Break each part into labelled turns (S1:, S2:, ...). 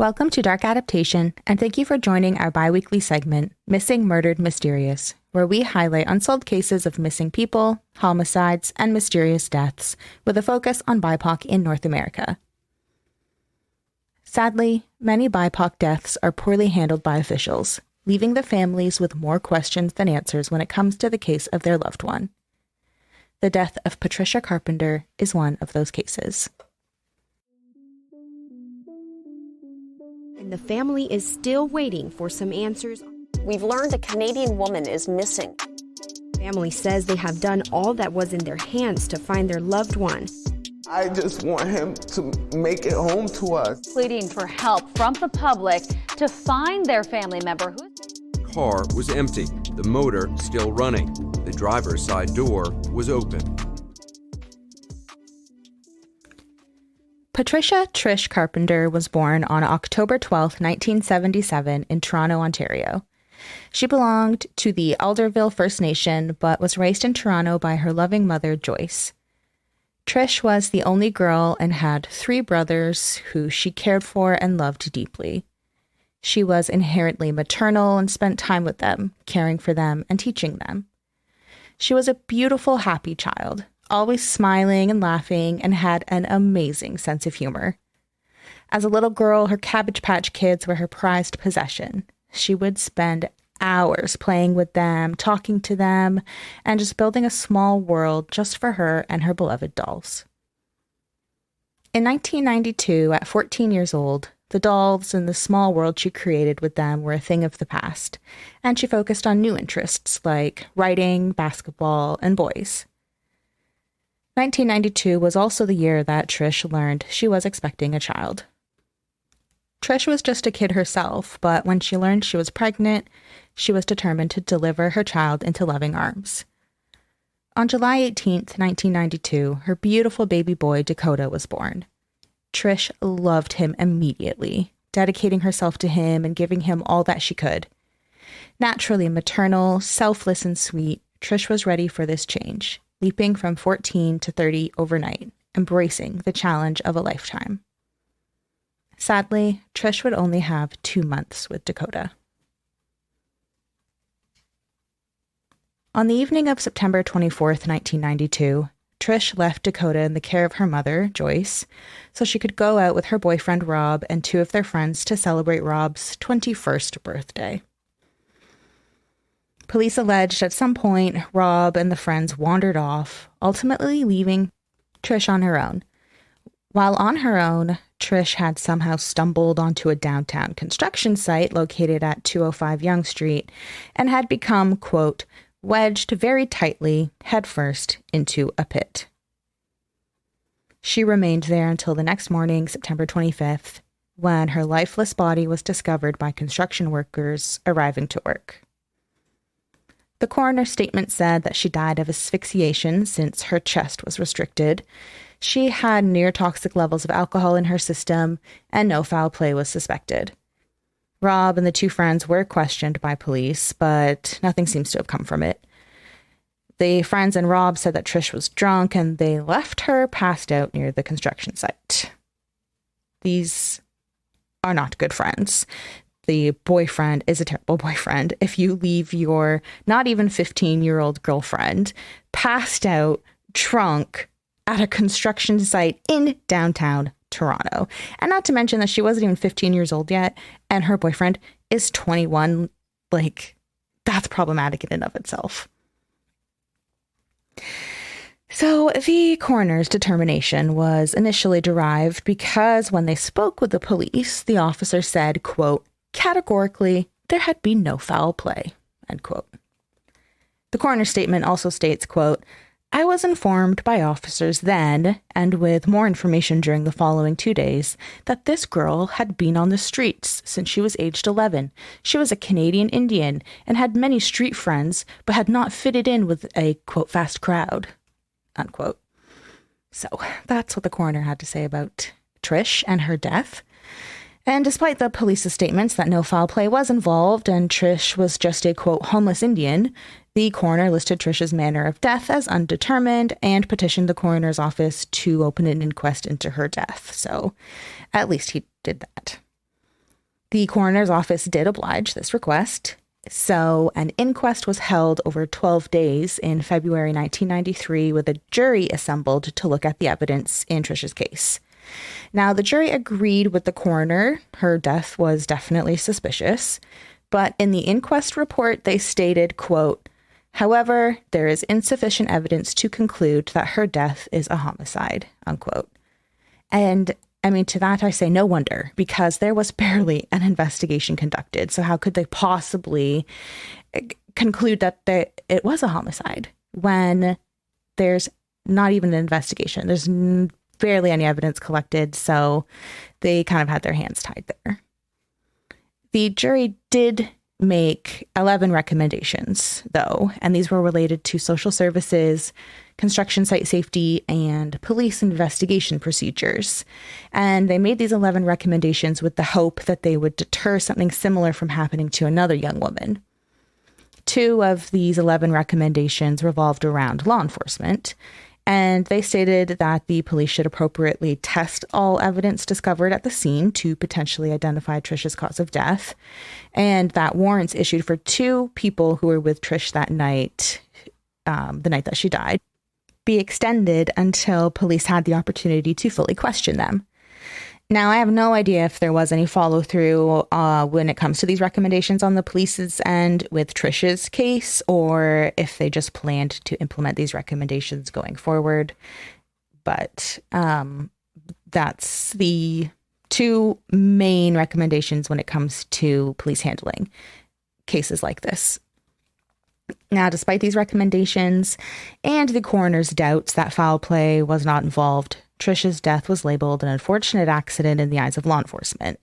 S1: Welcome to Dark Adaptation, and thank you for joining our bi-weekly segment, Missing, Murdered, Mysterious, where we highlight unsolved cases of missing people, homicides, and mysterious deaths, with a focus on BIPOC in North America. Sadly, many BIPOC deaths are poorly handled by officials, leaving the families with more questions than answers when it comes to the case of their loved one. The death of Patricia Carpenter is one of those cases.
S2: And the family is still waiting for some answers.
S3: We've learned a Canadian woman is missing.
S2: Family says they have done all that was in their hands to find their loved one.
S4: I just want him to make it home to us.
S5: Pleading for help from the public to find their family member who...
S6: Car was empty, the motor still running. The driver's side door was open.
S1: Patricia Trish Carpenter was born on October 12, 1977 in Toronto, Ontario. She belonged to the Alderville First Nation, but was raised in Toronto by her loving mother, Joyce. Trish was the only girl and had 3 brothers who she cared for and loved deeply. She was inherently maternal and spent time with them, caring for them and teaching them. She was a beautiful, happy child, always smiling and laughing, and had an amazing sense of humor. As a little girl, her Cabbage Patch Kids were her prized possession. She would spend hours playing with them, talking to them, and just building a small world just for her and her beloved dolls. In 1992, at 14 years old, the dolls and the small world she created with them were a thing of the past, and she focused on new interests like writing, basketball, and boys. 1992 was also the year that Trish learned she was expecting a child. Trish was just a kid herself, but when she learned she was pregnant, she was determined to deliver her child into loving arms. On July 18th, 1992, her beautiful baby boy, Dakota, was born. Trish loved him immediately, dedicating herself to him and giving him all that she could. Naturally maternal, selfless, and sweet, Trish was ready for this change, leaping from 14 to 30 overnight, embracing the challenge of a lifetime. Sadly, Trish would only have 2 months with Dakota. On the evening of September 24th, 1992, Trish left Dakota in the care of her mother, Joyce, so she could go out with her boyfriend, Rob, and 2 of their friends to celebrate Rob's 21st birthday. Police alleged at some point Rob and the friends wandered off, ultimately leaving Trish on her own. While on her own, Trish had somehow stumbled onto a downtown construction site located at 205 Yonge Street and had become, quote, wedged very tightly, headfirst, into a pit. She remained there until the next morning, September 25th, when her lifeless body was discovered by construction workers arriving to work. The coroner's statement said that she died of asphyxiation since her chest was restricted. She had near toxic levels of alcohol in her system, and no foul play was suspected. Rob and the 2 friends were questioned by police, but nothing seems to have come from it. The friends and Rob said that Trish was drunk and they left her passed out near the construction site. These are not good friends. The boyfriend is a terrible boyfriend. If you leave your not even 15-year-old girlfriend passed out, drunk, at a construction site in downtown Toronto. And not to mention that she wasn't even 15 years old yet, and her boyfriend is 21. Like, that's problematic in and of itself. So the coroner's determination was initially derived because when they spoke with the police, the officer said, quote, categorically, there had been no foul play, end quote. The coroner's statement also states, quote, I was informed by officers then, and with more information during the following 2 days, that this girl had been on the streets since she was aged 11. She was a Canadian Indian and had many street friends, but had not fitted in with a, quote, fast crowd, unquote. So that's what the coroner had to say about Trish and her death. And despite the police's statements that no foul play was involved and Trish was just a, quote, homeless Indian, the coroner listed Trish's manner of death as undetermined and petitioned the coroner's office to open an inquest into her death. So at least he did that. The coroner's office did oblige this request, so an inquest was held over 12 days in February 1993 with a jury assembled to look at the evidence in Trish's case. Now, the jury agreed with the coroner. Her death was definitely suspicious, but in the inquest report, they stated, quote, "However, there is insufficient evidence to conclude that her death is a homicide," unquote. And I mean, to that I say no wonder, because there was barely an investigation conducted. So how could they possibly conclude that it was a homicide when there's not even an investigation? There's barely any evidence collected, so they kind of had their hands tied there. The jury did make 11 recommendations, though, and these were related to social services, construction site safety, and police investigation procedures. And they made these 11 recommendations with the hope that they would deter something similar from happening to another young woman. 2 of these 11 recommendations revolved around law enforcement, and they stated that the police should appropriately test all evidence discovered at the scene to potentially identify Trish's cause of death, and that warrants issued for 2 people who were with Trish that night, the night that she died, be extended until police had the opportunity to fully question them. Now, I have no idea if there was any follow through when it comes to these recommendations on the police's end with Trish's case, or if they just planned to implement these recommendations going forward. But that's the 2 main recommendations when it comes to police handling cases like this. Now, despite these recommendations and the coroner's doubts that foul play was not involved, Trish's death was labeled an unfortunate accident in the eyes of law enforcement.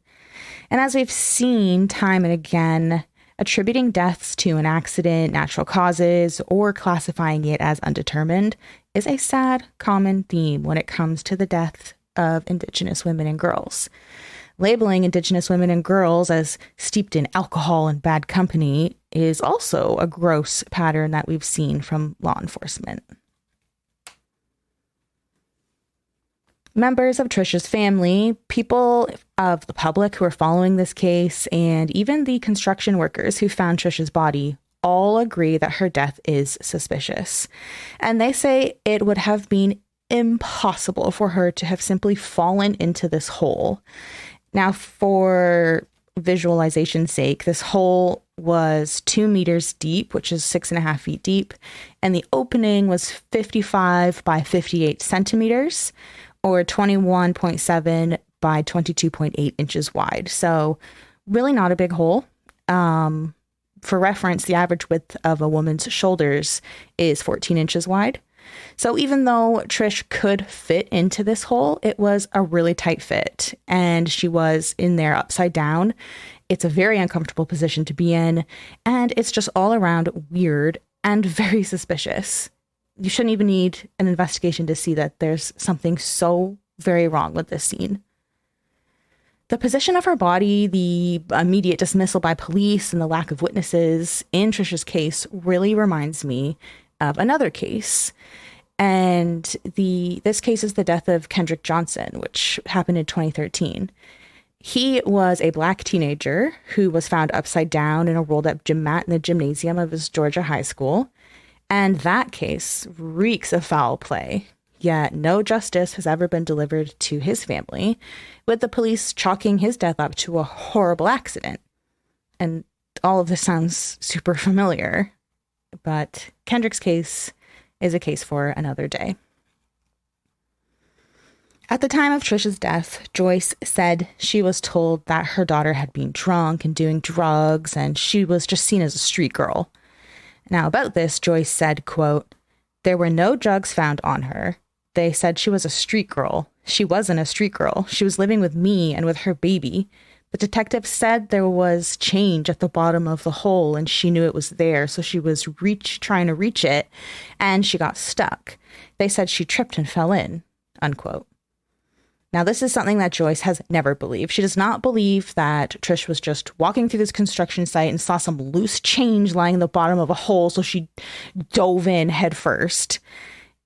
S1: And as we've seen time and again, attributing deaths to an accident, natural causes, or classifying it as undetermined is a sad, common theme when it comes to the death of Indigenous women and girls. Labeling Indigenous women and girls as steeped in alcohol and bad company is also a gross pattern that we've seen from law enforcement. Members of Trish's family, people of the public who are following this case, and even the construction workers who found Trish's body all agree that her death is suspicious. And they say it would have been impossible for her to have simply fallen into this hole. Now, for visualization's sake, this hole was 2 meters deep, which is 6.5 feet deep, and the opening was 55 by 58 centimeters, or 21.7 by 22.8 inches wide. So really not a big hole. For reference, the average width of a woman's shoulders is 14 inches wide. So even though Trish could fit into this hole, it was a really tight fit, and she was in there upside down. It's a very uncomfortable position to be in, and it's just all around weird and very suspicious. You shouldn't even need an investigation to see that there's something so very wrong with this scene. The position of her body, the immediate dismissal by police, and the lack of witnesses in Trish's case really reminds me of another case. And this case is the death of Kendrick Johnson, which happened in 2013. He was a Black teenager who was found upside down in a rolled up gym mat in the gymnasium of his Georgia high school. And that case reeks of foul play, yet no justice has ever been delivered to his family, with the police chalking his death up to a horrible accident. And all of this sounds super familiar, but Kendrick's case is a case for another day. At the time of Trish's death, Joyce said she was told that her daughter had been drunk and doing drugs, and she was just seen as a street girl. Now, about this, Joyce said, quote, "There were no drugs found on her. They said she was a street girl. She wasn't a street girl. She was living with me and with her baby. The detective said there was change at the bottom of the hole, and she knew it was there, so she was trying to reach it, and she got stuck. They said she tripped and fell in," unquote. Now, this is something that Joyce has never believed. She does not believe that Trish was just walking through this construction site and saw some loose change lying in the bottom of a hole, so she dove in head first.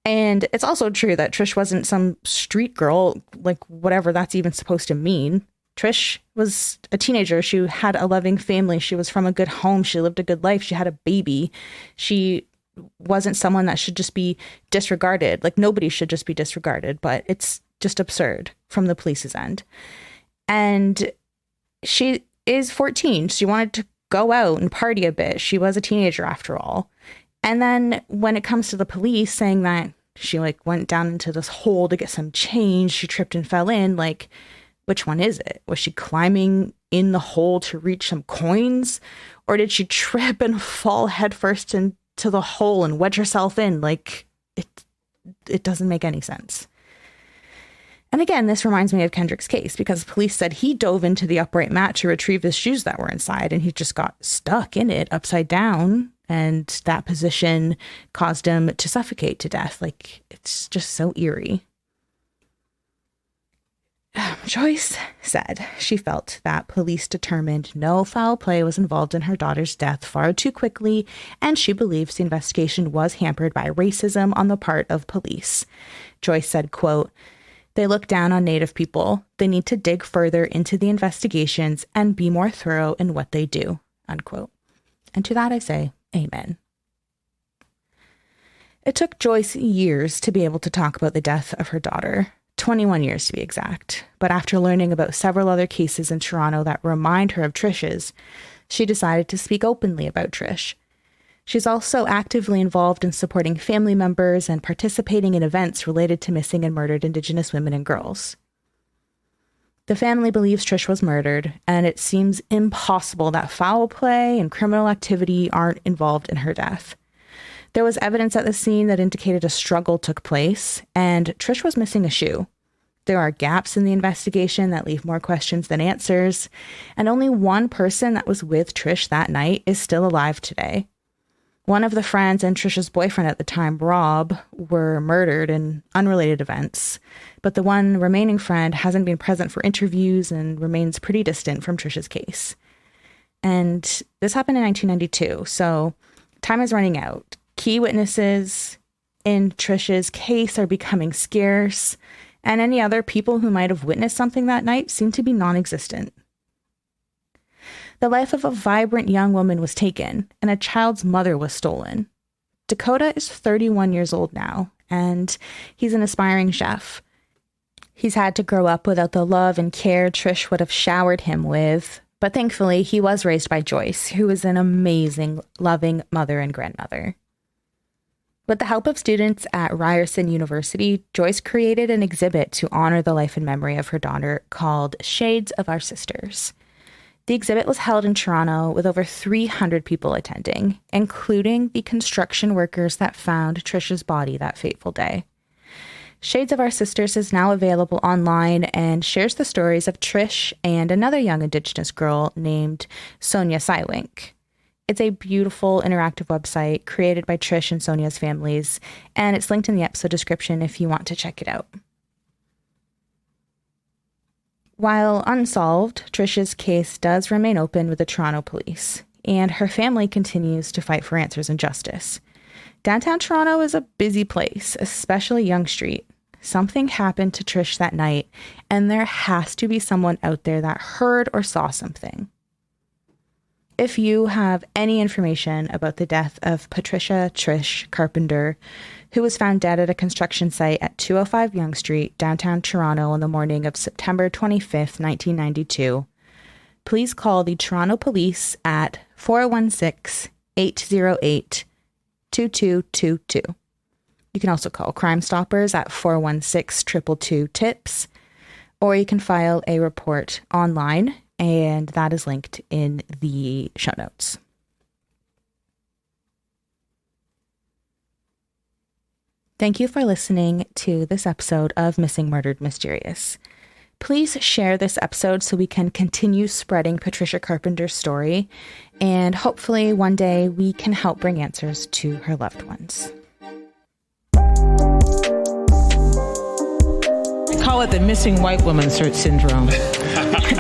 S1: And it's also true that Trish wasn't some street girl, like whatever that's even supposed to mean. Trish was a teenager. She had a loving family. She was from a good home. She lived a good life. She had a baby. She wasn't someone that should just be disregarded. Like, nobody should just be disregarded, but it's just absurd from the police's end. And she is 14. She wanted to go out and party a bit. She was a teenager after all. And then when it comes to the police saying that she went down into this hole to get some change, she tripped and fell in, which one is it? Was she climbing in the hole to reach some coins? Or did she trip and fall headfirst into the hole and wedge herself in? It doesn't make any sense. And again, this reminds me of Kendrick's case, because police said he dove into the upright mat to retrieve his shoes that were inside, and he just got stuck in it upside down, and that position caused him to suffocate to death. It's just so eerie. Joyce said she felt that police determined no foul play was involved in her daughter's death far too quickly, and she believes the investigation was hampered by racism on the part of police. Joyce said, quote, "They look down on Native people. They need to dig further into the investigations and be more thorough in what they do," unquote. And to that I say, amen. It took Joyce years to be able to talk about the death of her daughter. 21 years to be exact. But after learning about several other cases in Toronto that remind her of Trish's, she decided to speak openly about Trish. She's also actively involved in supporting family members and participating in events related to missing and murdered Indigenous women and girls. The family believes Trish was murdered, and it seems impossible that foul play and criminal activity aren't involved in her death. There was evidence at the scene that indicated a struggle took place, and Trish was missing a shoe. There are gaps in the investigation that leave more questions than answers, and only one person that was with Trish that night is still alive today. One of the friends and Trish's boyfriend at the time, Rob, were murdered in unrelated events, but the one remaining friend hasn't been present for interviews and remains pretty distant from Trish's case. And this happened in 1992, so time is running out. Key witnesses in Trish's case are becoming scarce, and any other people who might have witnessed something that night seem to be non-existent. The life of a vibrant young woman was taken, and a child's mother was stolen. Dakota is 31 years old now, and he's an aspiring chef. He's had to grow up without the love and care Trish would have showered him with, but thankfully he was raised by Joyce, who is an amazing, loving mother and grandmother. With the help of students at Ryerson University, Joyce created an exhibit to honor the life and memory of her daughter called Shades of Our Sisters. The exhibit was held in Toronto with over 300 people attending, including the construction workers that found Trish's body that fateful day. Shades of Our Sisters is now available online and shares the stories of Trish and another young Indigenous girl named Sonia Sywink. It's a beautiful interactive website created by Trish and Sonia's families, and it's linked in the episode description if you want to check it out. While unsolved, Trish's case does remain open with the Toronto police, and her family continues to fight for answers and justice. Downtown Toronto is a busy place, especially Yonge Street. Something happened to Trish that night, and there has to be someone out there that heard or saw something. If you have any information about the death of Patricia Trish Carpenter, who was found dead at a construction site at 205 Yonge Street, downtown Toronto on the morning of September 25th, 1992, please call the Toronto Police at 416-808-2222. You can also call Crime Stoppers at 416-222-TIPS, or you can file a report online, and that is linked in the show notes. Thank you for listening to this episode of Missing, Murdered, Mysterious. Please share this episode so we can continue spreading Patricia Carpenter's story, and hopefully one day we can help bring answers to her loved ones.
S7: I call it the missing white woman syndrome.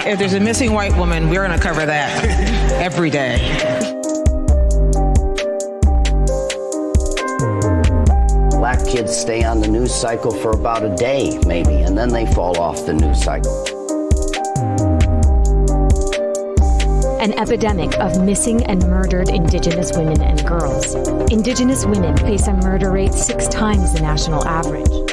S7: If there's a missing white woman, we're going to cover that every day.
S8: Black kids stay on the news cycle for about a day, maybe, and then they fall off the news cycle.
S9: an epidemic of missing and murdered Indigenous women and girls. Indigenous women face a murder rate 6 times the national average.